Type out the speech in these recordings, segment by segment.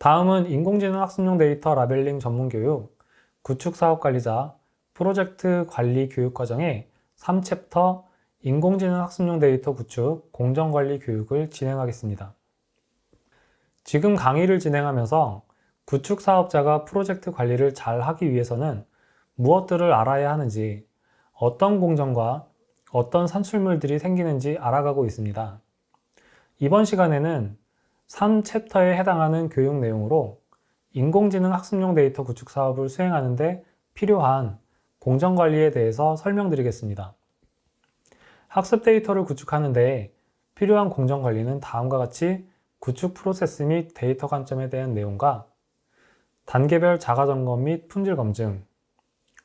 다음은 인공지능 학습용 데이터 라벨링 전문교육, 구축사업관리자, 프로젝트 관리 교육과정의 3챕터 인공지능 학습용 데이터 구축 공정관리 교육을 진행하겠습니다. 지금 강의를 진행하면서 구축사업자가 프로젝트 관리를 잘 하기 위해서는 무엇들을 알아야 하는지, 어떤 공정과 어떤 산출물들이 생기는지 알아가고 있습니다. 이번 시간에는 3챕터에 해당하는 교육 내용으로 인공지능 학습용 데이터 구축 사업을 수행하는 데 필요한 공정관리에 대해서 설명드리겠습니다. 학습 데이터를 구축하는 데 필요한 공정관리는 다음과 같이 구축 프로세스 및 데이터 관점에 대한 내용과 단계별 자가점검 및 품질 검증,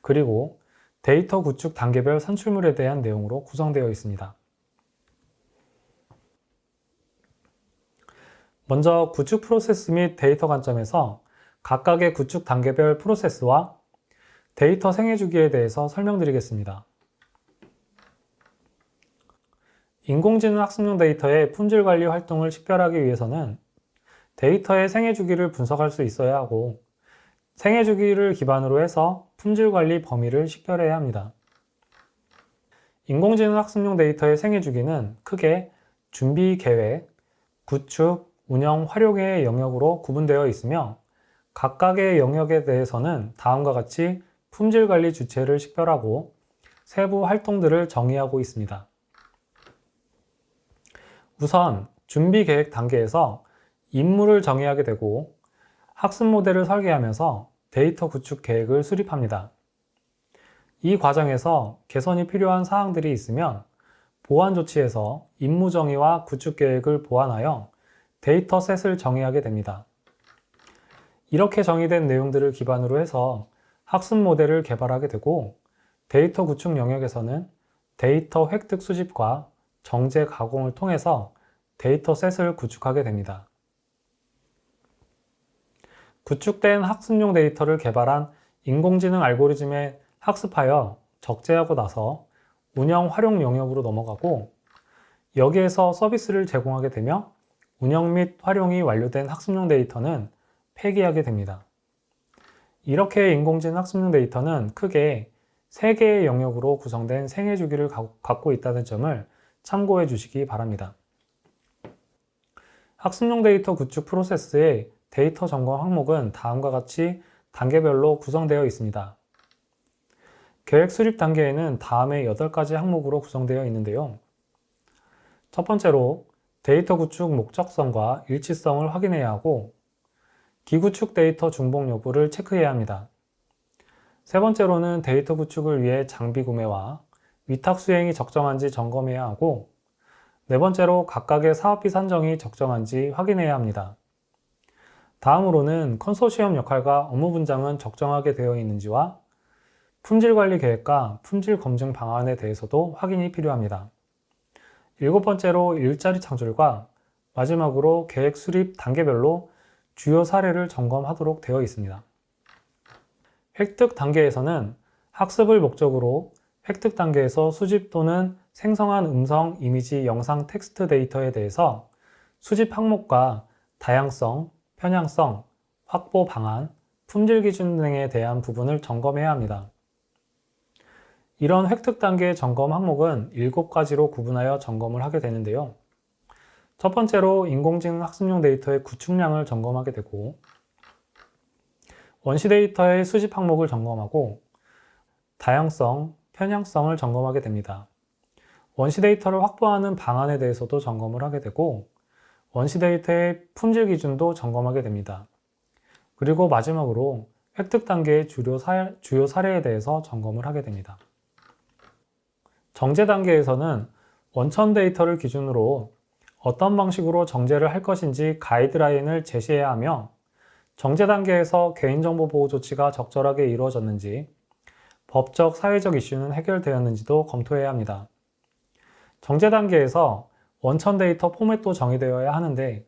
그리고 데이터 구축 단계별 산출물에 대한 내용으로 구성되어 있습니다. 먼저 구축 프로세스 및 데이터 관점에서 각각의 구축 단계별 프로세스와 데이터 생애 주기에 대해서 설명드리겠습니다. 인공지능 학습용 데이터의 품질 관리 활동을 식별하기 위해서는 데이터의 생애 주기를 분석할 수 있어야 하고, 생애 주기를 기반으로 해서 품질 관리 범위를 식별해야 합니다. 인공지능 학습용 데이터의 생애 주기는 크게 준비 계획, 구축, 운영, 활용의 영역으로 구분되어 있으며, 각각의 영역에 대해서는 다음과 같이 품질 관리 주체를 식별하고 세부 활동들을 정의하고 있습니다. 우선 준비 계획 단계에서 임무를 정의하게 되고, 학습 모델을 설계하면서 데이터 구축 계획을 수립합니다. 이 과정에서 개선이 필요한 사항들이 있으면 보완 조치에서 임무 정의와 구축 계획을 보완하여 데이터 셋을 정의하게 됩니다. 이렇게 정의된 내용들을 기반으로 해서 학습 모델을 개발하게 되고, 데이터 구축 영역에서는 데이터 획득 수집과 정제 가공을 통해서 데이터 셋을 구축하게 됩니다. 구축된 학습용 데이터를 개발한 인공지능 알고리즘에 학습하여 적재하고 나서 운영, 활용 영역으로 넘어가고, 여기에서 서비스를 제공하게 되며 운영 및 활용이 완료된 학습용 데이터는 폐기하게 됩니다. 이렇게 인공지능 학습용 데이터는 크게 3개의 영역으로 구성된 생애 주기를 갖고 있다는 점을 참고해 주시기 바랍니다. 학습용 데이터 구축 프로세스의 데이터 점검 항목은 다음과 같이 단계별로 구성되어 있습니다. 계획 수립 단계에는 다음의 8가지 항목으로 구성되어 있는데요. 첫 번째로 데이터 구축 목적성과 일치성을 확인해야 하고, 기구축 데이터 중복 여부를 체크해야 합니다. 세 번째로는 데이터 구축을 위해 장비 구매와 위탁 수행이 적정한지 점검해야 하고, 네 번째로 각각의 사업비 산정이 적정한지 확인해야 합니다. 다음으로는 컨소시엄 역할과 업무 분장은 적정하게 되어 있는지와 품질 관리 계획과 품질 검증 방안에 대해서도 확인이 필요합니다. 7번째로 일자리 창출과 마지막으로 계획 수립 단계별로 주요 사례를 점검하도록 되어 있습니다. 획득 단계에서는 학습을 목적으로 획득 단계에서 수집 또는 생성한 음성, 이미지, 영상, 텍스트 데이터에 대해서 수집 항목과 다양성, 편향성, 확보 방안, 품질 기준 등에 대한 부분을 점검해야 합니다. 이런 획득 단계 점검 항목은 7가지로 구분하여 점검을 하게 되는데요. 첫 번째로 인공지능 학습용 데이터의 구축량을 점검하게 되고, 원시 데이터의 수집 항목을 점검하고 다양성, 편향성을 점검하게 됩니다. 원시 데이터를 확보하는 방안에 대해서도 점검을 하게 되고, 원시 데이터의 품질 기준도 점검하게 됩니다. 그리고 마지막으로 획득 단계의 주요 사례에 대해서 점검을 하게 됩니다. 정제 단계에서는 원천 데이터를 기준으로 어떤 방식으로 정제를 할 것인지 가이드라인을 제시해야 하며, 정제 단계에서 개인정보 보호 조치가 적절하게 이루어졌는지, 법적, 사회적 이슈는 해결되었는지도 검토해야 합니다. 정제 단계에서 원천 데이터 포맷도 정의되어야 하는데,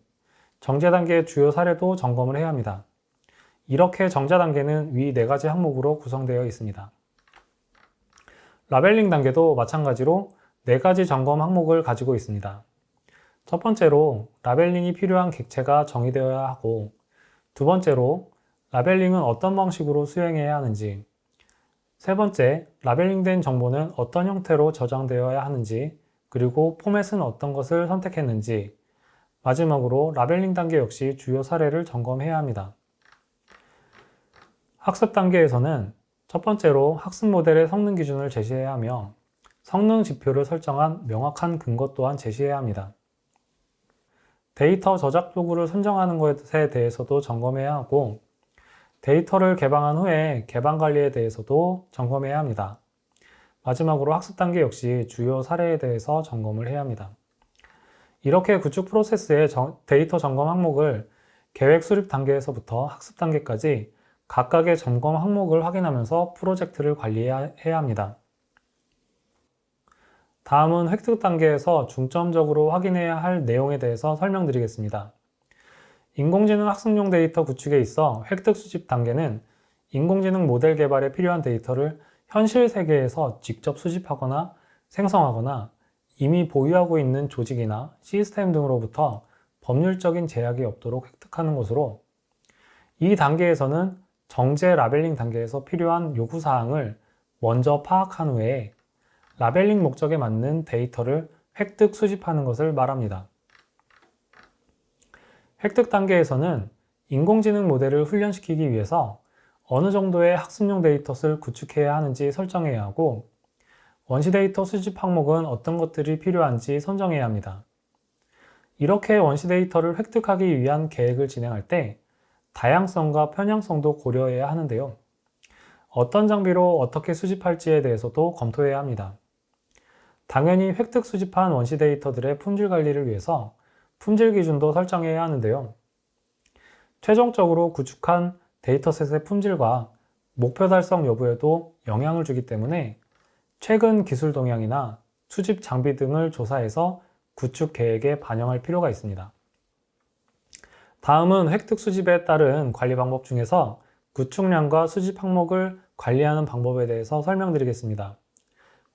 정제 단계의 주요 사례도 점검을 해야 합니다. 이렇게 정제 단계는 위 4가지 항목으로 구성되어 있습니다. 라벨링 단계도 마찬가지로 4가지 점검 항목을 가지고 있습니다. 첫 번째로 라벨링이 필요한 객체가 정의되어야 하고, 두 번째로, 라벨링은 어떤 방식으로 수행해야 하는지. 세 번째, 라벨링된 정보는 어떤 형태로 저장되어야 하는지, 그리고 포맷은 어떤 것을 선택했는지. 마지막으로 라벨링 단계 역시 주요 사례를 점검해야 합니다. 학습 단계에서는 첫 번째로 학습 모델의 성능 기준을 제시해야 하며 성능 지표를 설정한 명확한 근거 또한 제시해야 합니다. 데이터 저작 도구를 선정하는 것에 대해서도 점검해야 하고 데이터를 개방한 후에 개방 관리에 대해서도 점검해야 합니다. 마지막으로 학습 단계 역시 주요 사례에 대해서 점검을 해야 합니다. 이렇게 구축 프로세스의 데이터 점검 항목을 계획 수립 단계에서부터 학습 단계까지 각각의 점검 항목을 확인하면서 프로젝트를 관리해야 합니다. 다음은 획득 단계에서 중점적으로 확인해야 할 내용에 대해서 설명드리겠습니다. 인공지능 학습용 데이터 구축에 있어 획득 수집 단계는 인공지능 모델 개발에 필요한 데이터를 현실 세계에서 직접 수집하거나 생성하거나 이미 보유하고 있는 조직이나 시스템 등으로부터 법률적인 제약이 없도록 획득하는 것으로 이 단계에서는 정제 라벨링 단계에서 필요한 요구사항을 먼저 파악한 후에 라벨링 목적에 맞는 데이터를 획득 수집하는 것을 말합니다. 획득 단계에서는 인공지능 모델을 훈련시키기 위해서 어느 정도의 학습용 데이터를 구축해야 하는지 설정해야 하고 원시 데이터 수집 항목은 어떤 것들이 필요한지 선정해야 합니다. 이렇게 원시 데이터를 획득하기 위한 계획을 진행할 때 다양성과 편향성도 고려해야 하는데요. 어떤 장비로 어떻게 수집할지에 대해서도 검토해야 합니다. 당연히 획득 수집한 원시 데이터들의 품질 관리를 위해서 품질 기준도 설정해야 하는데요. 최종적으로 구축한 데이터셋의 품질과 목표 달성 여부에도 영향을 주기 때문에 최근 기술 동향이나 수집 장비 등을 조사해서 구축 계획에 반영할 필요가 있습니다. 다음은 획득 수집에 따른 관리 방법 중에서 구축량과 수집 항목을 관리하는 방법에 대해서 설명드리겠습니다.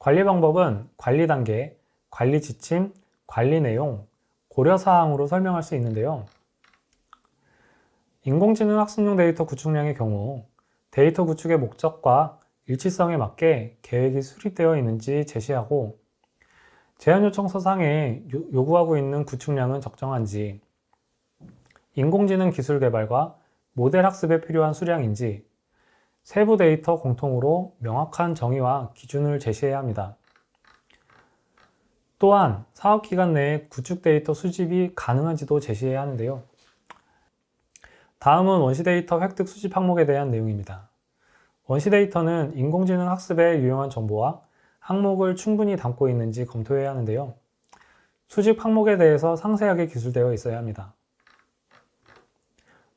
관리 방법은 관리 단계, 관리 지침, 관리 내용, 고려사항으로 설명할 수 있는데요. 인공지능 학습용 데이터 구축량의 경우 데이터 구축의 목적과 일치성에 맞게 계획이 수립되어 있는지 제시하고 제한 요청서상에 요구하고 있는 구축량은 적정한지, 인공지능 기술 개발과 모델 학습에 필요한 수량인지 세부 데이터 공통으로 명확한 정의와 기준을 제시해야 합니다. 또한 사업기간 내에 구축 데이터 수집이 가능한지도 제시해야 하는데요. 다음은 원시 데이터 획득 수집 항목에 대한 내용입니다. 원시 데이터는 인공지능 학습에 유용한 정보와 항목을 충분히 담고 있는지 검토해야 하는데요. 수집 항목에 대해서 상세하게 기술되어 있어야 합니다.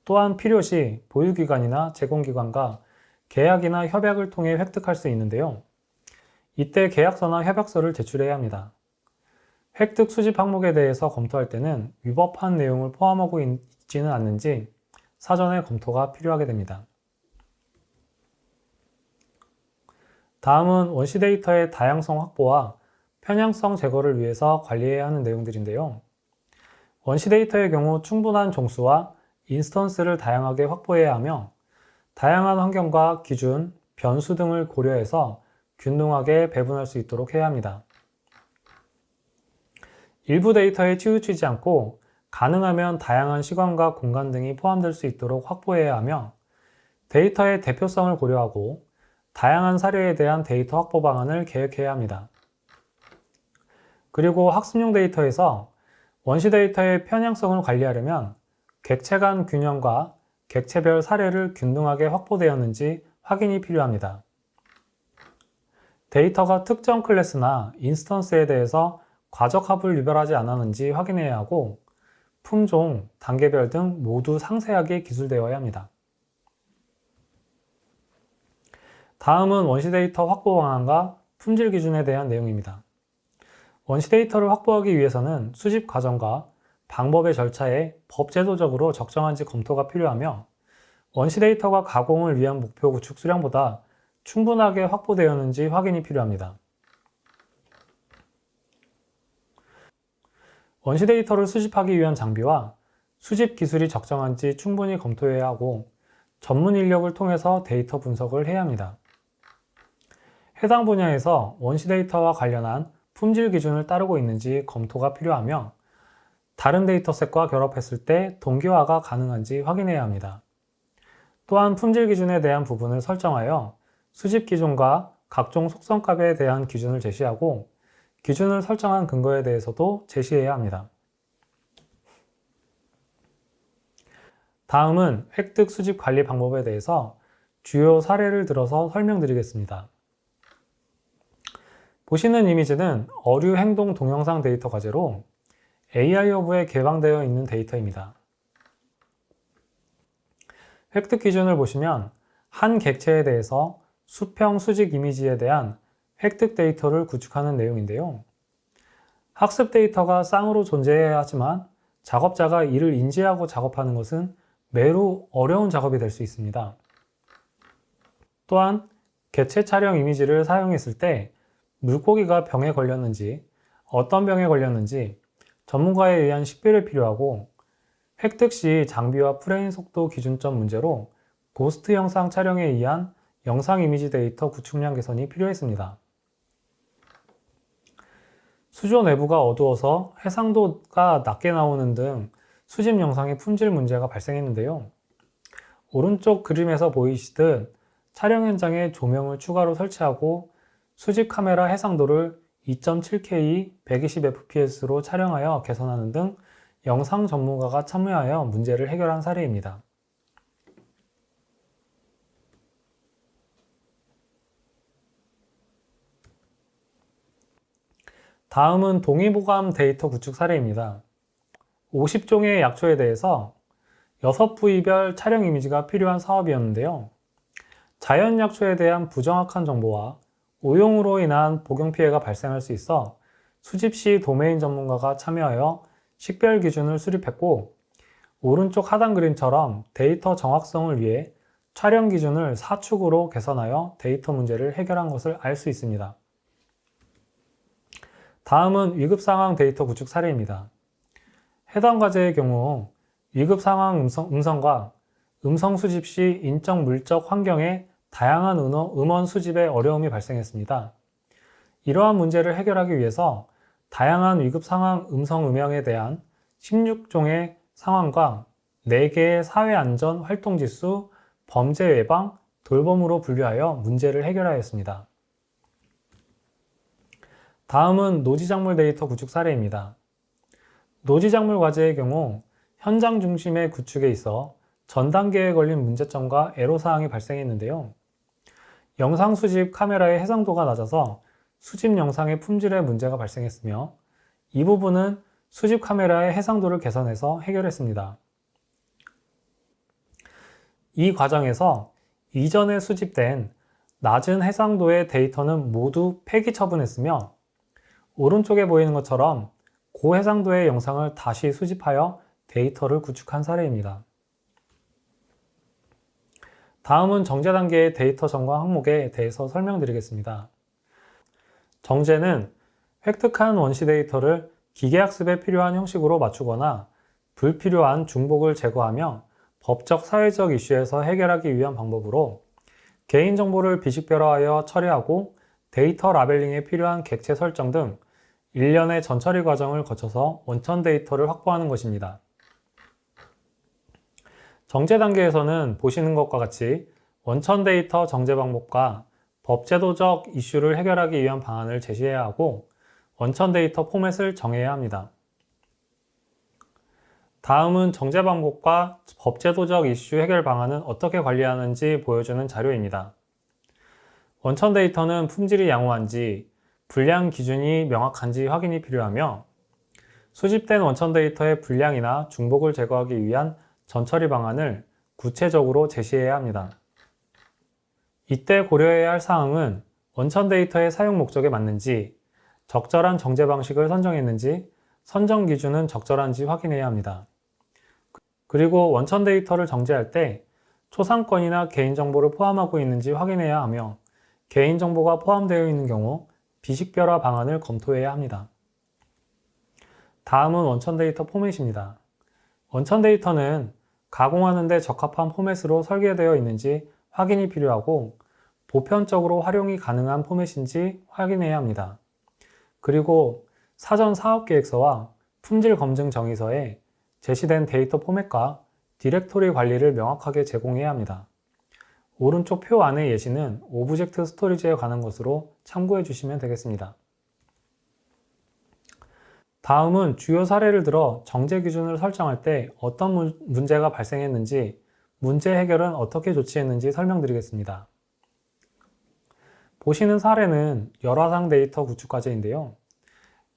또한 필요시 보유기관이나 제공기관과 계약이나 협약을 통해 획득할 수 있는데요. 이때 계약서나 협약서를 제출해야 합니다. 획득 수집 항목에 대해서 검토할 때는 위법한 내용을 포함하고 있지는 않는지 사전에 검토가 필요하게 됩니다. 다음은 원시 데이터의 다양성 확보와 편향성 제거를 위해서 관리해야 하는 내용들인데요. 원시 데이터의 경우 충분한 종수와 인스턴스를 다양하게 확보해야 하며 다양한 환경과 기준, 변수 등을 고려해서 균등하게 배분할 수 있도록 해야 합니다. 일부 데이터에 치우치지 않고 가능하면 다양한 시간과 공간 등이 포함될 수 있도록 확보해야 하며 데이터의 대표성을 고려하고 다양한 사례에 대한 데이터 확보 방안을 계획해야 합니다. 그리고 학습용 데이터에서 원시 데이터의 편향성을 관리하려면 객체 간 균형과 객체별 사례를 균등하게 확보되었는지 확인이 필요합니다. 데이터가 특정 클래스나 인스턴스에 대해서 과적합을 유별하지 않았는지 확인해야 하고 품종, 단계별 등 모두 상세하게 기술되어야 합니다. 다음은 원시 데이터 확보 방안과 품질 기준에 대한 내용입니다. 원시 데이터를 확보하기 위해서는 수집 과정과 방법의 절차에 법제도적으로 적정한지 검토가 필요하며 원시 데이터가 가공을 위한 목표 구축 수량보다 충분하게 확보되었는지 확인이 필요합니다. 원시 데이터를 수집하기 위한 장비와 수집 기술이 적정한지 충분히 검토해야 하고 전문 인력을 통해서 데이터 분석을 해야 합니다. 해당 분야에서 원시 데이터와 관련한 품질 기준을 따르고 있는지 검토가 필요하며 다른 데이터셋과 결합했을 때 동기화가 가능한지 확인해야 합니다. 또한 품질 기준에 대한 부분을 설정하여 수집 기준과 각종 속성값에 대한 기준을 제시하고 기준을 설정한 근거에 대해서도 제시해야 합니다. 다음은 획득 수집 관리 방법에 대해서 주요 사례를 들어서 설명드리겠습니다. 보시는 이미지는 어류 행동 동영상 데이터 과제로 AI허브에 개방되어 있는 데이터입니다. 획득 기준을 보시면 한 객체에 대해서 수평 수직 이미지에 대한 획득 데이터를 구축하는 내용인데요. 학습 데이터가 쌍으로 존재해야 하지만 작업자가 이를 인지하고 작업하는 것은 매우 어려운 작업이 될 수 있습니다. 또한 개체 촬영 이미지를 사용했을 때 물고기가 병에 걸렸는지, 어떤 병에 걸렸는지 전문가에 의한 식별이 필요하고 획득 시 장비와 프레임 속도 기준점 문제로 고스트 영상 촬영에 의한 영상 이미지 데이터 구축량 개선이 필요했습니다. 수조 내부가 어두워서 해상도가 낮게 나오는 등 수집 영상의 품질 문제가 발생했는데요. 오른쪽 그림에서 보이시듯 촬영 현장에 조명을 추가로 설치하고 수집 카메라 해상도를 2.7K 120fps로 촬영하여 개선하는 등 영상 전문가가 참여하여 문제를 해결한 사례입니다. 다음은 동의보감 데이터 구축 사례입니다. 50종의 약초에 대해서 6부위별 촬영 이미지가 필요한 사업이었는데요. 자연 약초에 대한 부정확한 정보와 오용으로 인한 복용 피해가 발생할 수 있어 수집 시 도메인 전문가가 참여하여 식별 기준을 수립했고 오른쪽 하단 그림처럼 데이터 정확성을 위해 촬영 기준을 4축으로 개선하여 데이터 문제를 해결한 것을 알 수 있습니다. 다음은 위급 상황 데이터 구축 사례입니다. 해당 과제의 경우 위급 상황 음성과 음성 수집 시 인적 물적 환경에 다양한 음원 수집에 어려움이 발생했습니다. 이러한 문제를 해결하기 위해서 다양한 위급 상황 음성 음향에 대한 16종의 상황과 4개의 사회안전 활동지수, 범죄 예방, 돌봄으로 분류하여 문제를 해결하였습니다. 다음은 노지작물 데이터 구축 사례입니다. 노지작물 과제의 경우 현장 중심의 구축에 있어 전 단계에 걸린 문제점과 애로사항이 발생했는데요. 영상 수집 카메라의 해상도가 낮아서 수집 영상의 품질에 문제가 발생했으며 이 부분은 수집 카메라의 해상도를 개선해서 해결했습니다. 이 과정에서 이전에 수집된 낮은 해상도의 데이터는 모두 폐기 처분했으며 오른쪽에 보이는 것처럼 고해상도의 영상을 다시 수집하여 데이터를 구축한 사례입니다. 다음은 정제 단계의 데이터 점검 항목에 대해서 설명드리겠습니다. 정제는 획득한 원시 데이터를 기계학습에 필요한 형식으로 맞추거나 불필요한 중복을 제거하며 법적, 사회적 이슈에서 해결하기 위한 방법으로 개인정보를 비식별화하여 처리하고 데이터 라벨링에 필요한 객체 설정 등 일련의 전처리 과정을 거쳐서 원천 데이터를 확보하는 것입니다. 정제 단계에서는 보시는 것과 같이 원천 데이터 정제 방법과 법제도적 이슈를 해결하기 위한 방안을 제시해야 하고 원천 데이터 포맷을 정해야 합니다. 다음은 정제 방법과 법제도적 이슈 해결 방안은 어떻게 관리하는지 보여주는 자료입니다. 원천 데이터는 품질이 양호한지, 분량 기준이 명확한지 확인이 필요하며 수집된 원천 데이터의 분량이나 중복을 제거하기 위한 전처리 방안을 구체적으로 제시해야 합니다. 이때 고려해야 할 사항은 원천 데이터의 사용 목적에 맞는지, 적절한 정제 방식을 선정했는지, 선정 기준은 적절한지 확인해야 합니다. 그리고 원천 데이터를 정제할 때 초상권이나 개인정보를 포함하고 있는지 확인해야 하며 개인정보가 포함되어 있는 경우 비식별화 방안을 검토해야 합니다. 다음은 원천 데이터 포맷입니다. 원천 데이터는 가공하는 데 적합한 포맷으로 설계되어 있는지 확인이 필요하고 보편적으로 활용이 가능한 포맷인지 확인해야 합니다. 그리고 사전 사업계획서와 품질 검증 정의서에 제시된 데이터 포맷과 디렉토리 관리를 명확하게 제공해야 합니다. 오른쪽 표 안의 예시는 오브젝트 스토리지에 관한 것으로 참고해 주시면 되겠습니다. 다음은 주요 사례를 들어 정제 기준을 설정할 때 어떤 문제가 발생했는지, 문제 해결은 어떻게 조치했는지 설명드리겠습니다. 보시는 사례는 열화상 데이터 구축 과제인데요.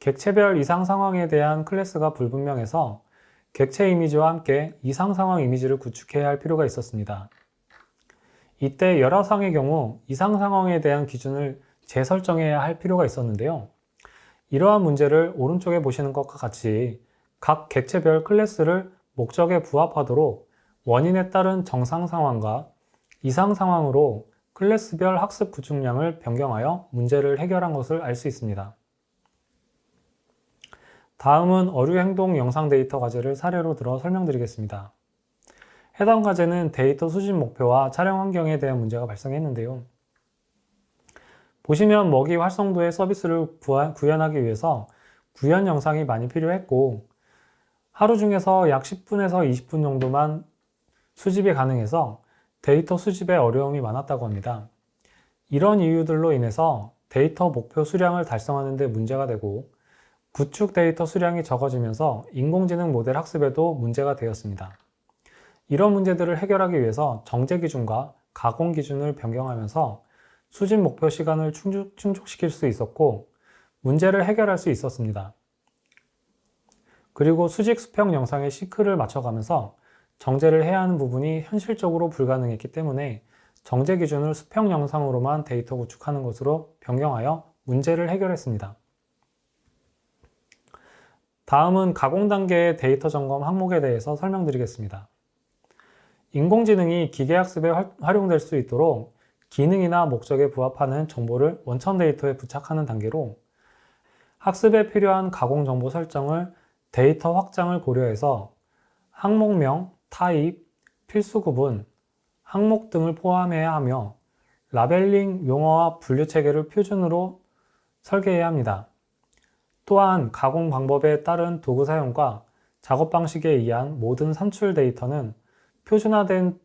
객체별 이상 상황에 대한 클래스가 불분명해서 객체 이미지와 함께 이상 상황 이미지를 구축해야 할 필요가 있었습니다. 이때 열화상의 경우 이상 상황에 대한 기준을 재설정해야 할 필요가 있었는데요. 이러한 문제를 오른쪽에 보시는 것과 같이 각 객체별 클래스를 목적에 부합하도록 원인에 따른 정상 상황과 이상 상황으로 클래스별 학습 구축량을 변경하여 문제를 해결한 것을 알 수 있습니다. 다음은 어류 행동 영상 데이터 과제를 사례로 들어 설명드리겠습니다. 해당 과제는 데이터 수집 목표와 촬영 환경에 대한 문제가 발생했는데요. 보시면 먹이 활성도의 서비스를 구현하기 위해서 구현 영상이 많이 필요했고 하루 중에서 약 10분에서 20분 정도만 수집이 가능해서 데이터 수집에 어려움이 많았다고 합니다. 이런 이유들로 인해서 데이터 목표 수량을 달성하는 데 문제가 되고 구축 데이터 수량이 적어지면서 인공지능 모델 학습에도 문제가 되었습니다. 이런 문제들을 해결하기 위해서 정제 기준과 가공 기준을 변경하면서 수집 목표 시간을 충족시킬 수 있었고 문제를 해결할 수 있었습니다. 그리고 수직 수평 영상의 시크를 맞춰가면서 정제를 해야 하는 부분이 현실적으로 불가능했기 때문에 정제 기준을 수평 영상으로만 데이터 구축하는 것으로 변경하여 문제를 해결했습니다. 다음은 가공 단계의 데이터 점검 항목에 대해서 설명드리겠습니다. 인공지능이 기계학습에 활용될 수 있도록 기능이나 목적에 부합하는 정보를 원천 데이터에 부착하는 단계로 학습에 필요한 가공 정보 설정을 데이터 확장을 고려해서 항목명, 타입, 필수 구분, 항목 등을 포함해야 하며 라벨링 용어와 분류 체계를 표준으로 설계해야 합니다. 또한 가공 방법에 따른 도구 사용과 작업 방식에 의한 모든 산출 데이터는 표준화된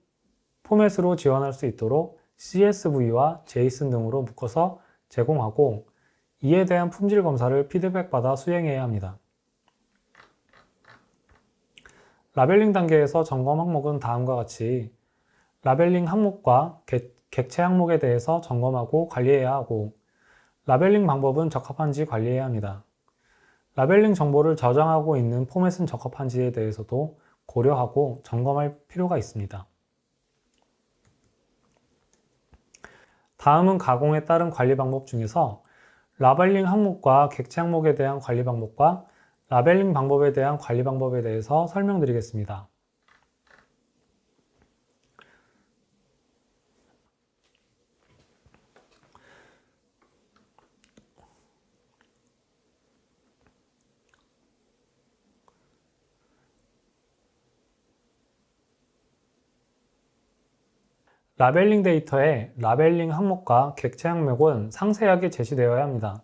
포맷으로 지원할 수 있도록 CSV와 JSON 등으로 묶어서 제공하고 이에 대한 품질 검사를 피드백받아 수행해야 합니다. 라벨링 단계에서 점검 항목은 다음과 같이 라벨링 항목과 객체 항목에 대해서 점검하고 관리해야 하고 라벨링 방법은 적합한지 관리해야 합니다. 라벨링 정보를 저장하고 있는 포맷은 적합한지에 대해서도 고려하고 점검할 필요가 있습니다. 다음은 가공에 따른 관리 방법 중에서 라벨링 항목과 객체 항목에 대한 관리 방법과 라벨링 방법에 대한 관리 방법에 대해서 설명드리겠습니다. 라벨링 데이터에 라벨링 항목과 객체 항목은 상세하게 제시되어야 합니다.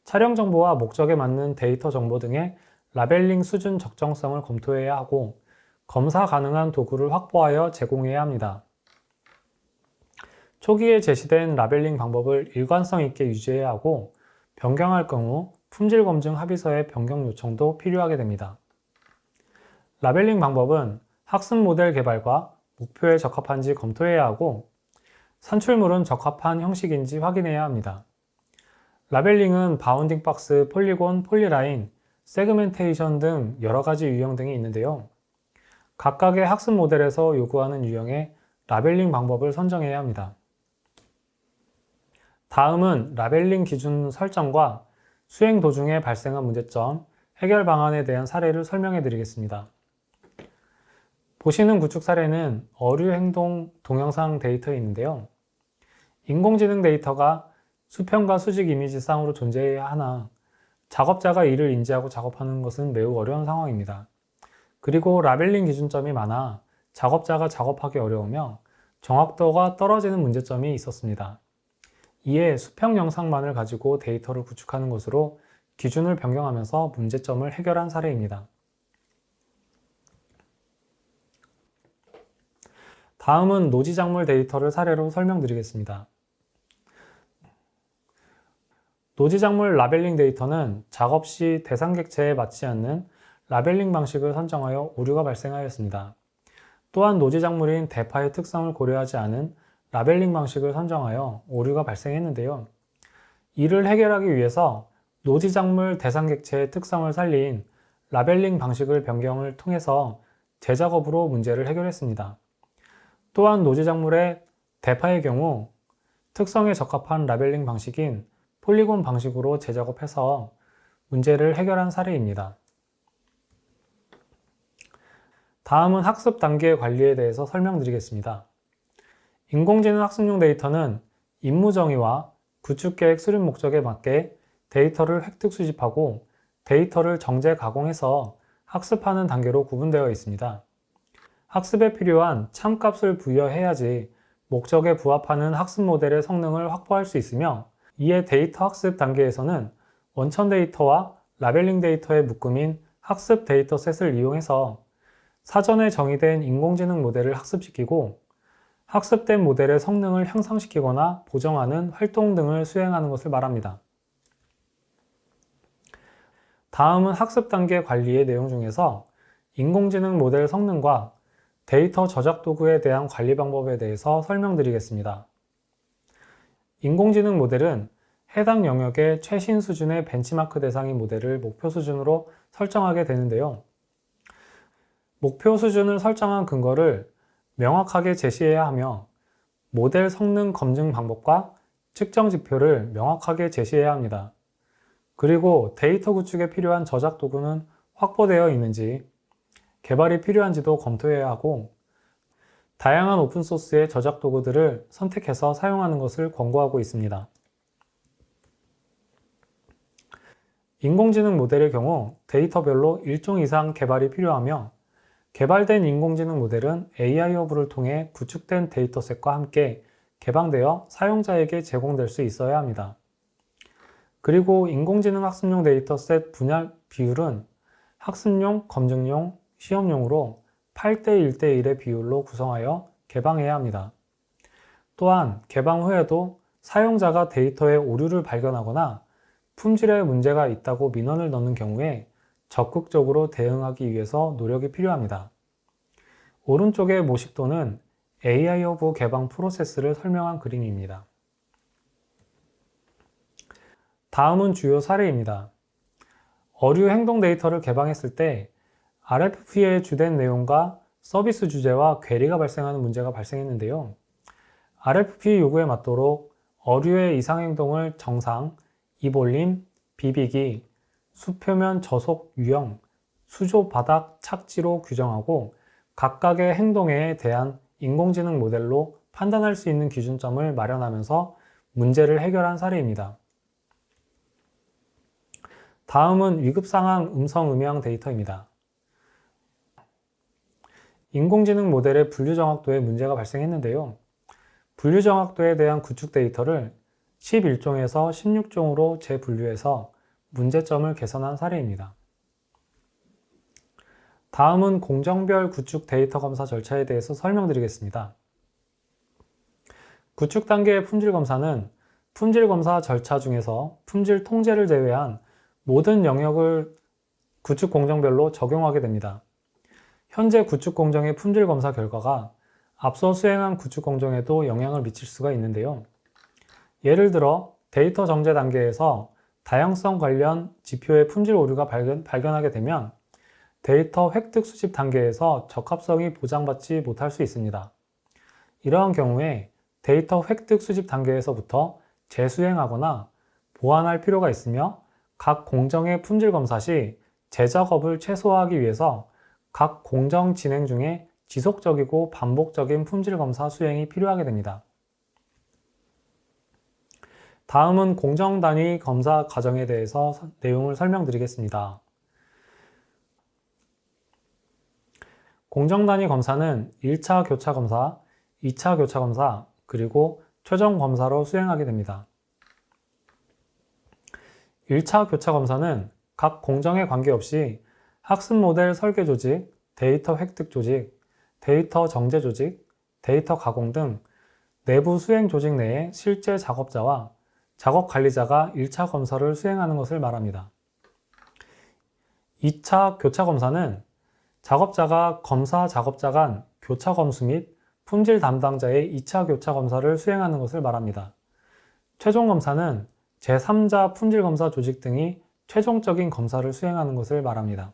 촬영 정보와 목적에 맞는 데이터 정보 등의 라벨링 수준 적정성을 검토해야 하고 검사 가능한 도구를 확보하여 제공해야 합니다. 초기에 제시된 라벨링 방법을 일관성 있게 유지해야 하고 변경할 경우 품질 검증 합의서의 변경 요청도 필요하게 됩니다. 라벨링 방법은 학습 모델 개발과 목표에 적합한지 검토해야 하고 산출물은 적합한 형식인지 확인해야 합니다. 라벨링은 바운딩 박스, 폴리곤, 폴리라인, 세그멘테이션 등 여러 가지 유형 등이 있는데요. 각각의 학습 모델에서 요구하는 유형의 라벨링 방법을 선정해야 합니다. 다음은 라벨링 기준 설정과 수행 도중에 발생한 문제점, 해결 방안에 대한 사례를 설명해 드리겠습니다. 보시는 구축 사례는 어류 행동 동영상 데이터에 있는데요. 인공지능 데이터가 수평과 수직 이미지 쌍으로 존재해야 하나 작업자가 이를 인지하고 작업하는 것은 매우 어려운 상황입니다. 그리고 라벨링 기준점이 많아 작업자가 작업하기 어려우며 정확도가 떨어지는 문제점이 있었습니다. 이에 수평 영상만을 가지고 데이터를 구축하는 것으로 기준을 변경하면서 문제점을 해결한 사례입니다. 다음은 노지작물 데이터를 사례로 설명드리겠습니다. 노지작물 라벨링 데이터는 작업 시 대상 객체에 맞지 않는 라벨링 방식을 선정하여 오류가 발생하였습니다. 또한 노지작물인 대파의 특성을 고려하지 않은 라벨링 방식을 선정하여 오류가 발생했는데요. 이를 해결하기 위해서 노지작물 대상 객체의 특성을 살린 라벨링 방식을 변경을 통해서 재작업으로 문제를 해결했습니다. 또한 노지작물의 대파의 경우 특성에 적합한 라벨링 방식인 폴리곤 방식으로 재작업해서 문제를 해결한 사례입니다. 다음은 학습 단계 관리에 대해서 설명드리겠습니다. 인공지능 학습용 데이터는 임무 정의와 구축계획 수립 목적에 맞게 데이터를 획득 수집하고 데이터를 정제 가공해서 학습하는 단계로 구분되어 있습니다. 학습에 필요한 참값을 부여해야지 목적에 부합하는 학습 모델의 성능을 확보할 수 있으며, 이에 데이터 학습 단계에서는 원천 데이터와 라벨링 데이터의 묶음인 학습 데이터셋을 이용해서 사전에 정의된 인공지능 모델을 학습시키고 학습된 모델의 성능을 향상시키거나 보정하는 활동 등을 수행하는 것을 말합니다. 다음은 학습 단계 관리의 내용 중에서 인공지능 모델 성능과 데이터 저작 도구에 대한 관리 방법에 대해서 설명드리겠습니다. 인공지능 모델은 해당 영역의 최신 수준의 벤치마크 대상인 모델을 목표 수준으로 설정하게 되는데요. 목표 수준을 설정한 근거를 명확하게 제시해야 하며 모델 성능 검증 방법과 측정 지표를 명확하게 제시해야 합니다. 그리고 데이터 구축에 필요한 저작 도구는 확보되어 있는지, 개발이 필요한지도 검토해야 하고 다양한 오픈소스의 저작 도구들을 선택해서 사용하는 것을 권고하고 있습니다. 인공지능 모델의 경우 데이터별로 1종 이상 개발이 필요하며 개발된 인공지능 모델은 AI 허브를 통해 구축된 데이터셋과 함께 개방되어 사용자에게 제공될 수 있어야 합니다. 그리고 인공지능 학습용 데이터셋 분야 비율은 학습용, 검증용, 시험용으로 8대 1대 1의 비율로 구성하여 개방해야 합니다. 또한 개방 후에도 사용자가 데이터에 오류를 발견하거나 품질에 문제가 있다고 민원을 넣는 경우에 적극적으로 대응하기 위해서 노력이 필요합니다. 오른쪽의 모식도는 AI 허브 개방 프로세스를 설명한 그림입니다. 다음은 주요 사례입니다. 어류 행동 데이터를 개방했을 때 RFP의 주된 내용과 서비스 주제와 괴리가 발생하는 문제가 발생했는데요. RFP 요구에 맞도록 어류의 이상 행동을 정상, 입올림, 비비기, 수표면 저속 유형, 수조 바닥 착지로 규정하고 각각의 행동에 대한 인공지능 모델로 판단할 수 있는 기준점을 마련하면서 문제를 해결한 사례입니다. 다음은 위급상황 음성 음향 데이터입니다. 인공지능 모델의 분류 정확도에 문제가 발생했는데요. 분류 정확도에 대한 구축 데이터를 11종에서 16종으로 재분류해서 문제점을 개선한 사례입니다. 다음은 공정별 구축 데이터 검사 절차에 대해서 설명드리겠습니다. 구축 단계의 품질 검사는 품질 검사 절차 중에서 품질 통제를 제외한 모든 영역을 구축 공정별로 적용하게 됩니다. 현재 구축 공정의 품질 검사 결과가 앞서 수행한 구축 공정에도 영향을 미칠 수가 있는데요. 예를 들어 데이터 정제 단계에서 다양성 관련 지표의 품질 오류가 발견하게 되면 데이터 획득 수집 단계에서 적합성이 보장받지 못할 수 있습니다. 이러한 경우에 데이터 획득 수집 단계에서부터 재수행하거나 보완할 필요가 있으며 각 공정의 품질 검사 시 재작업을 최소화하기 위해서 각 공정 진행 중에 지속적이고 반복적인 품질 검사 수행이 필요하게 됩니다. 다음은 공정 단위 검사 과정에 대해서 내용을 설명드리겠습니다. 공정단위 검사는 1차 교차 검사, 2차 교차 검사, 그리고 최종 검사로 수행하게 됩니다. 1차 교차 검사는 각 공정에 관계없이 학습 모델 설계 조직, 데이터 획득 조직, 데이터 정제 조직, 데이터 가공 등 내부 수행 조직 내의 실제 작업자와 작업 관리자가 1차 검사를 수행하는 것을 말합니다. 2차 교차 검사는 작업자가 검사 작업자 간 교차 검수 및 품질 담당자의 2차 교차 검사를 수행하는 것을 말합니다. 최종 검사는 제3자 품질 검사 조직 등이 최종적인 검사를 수행하는 것을 말합니다.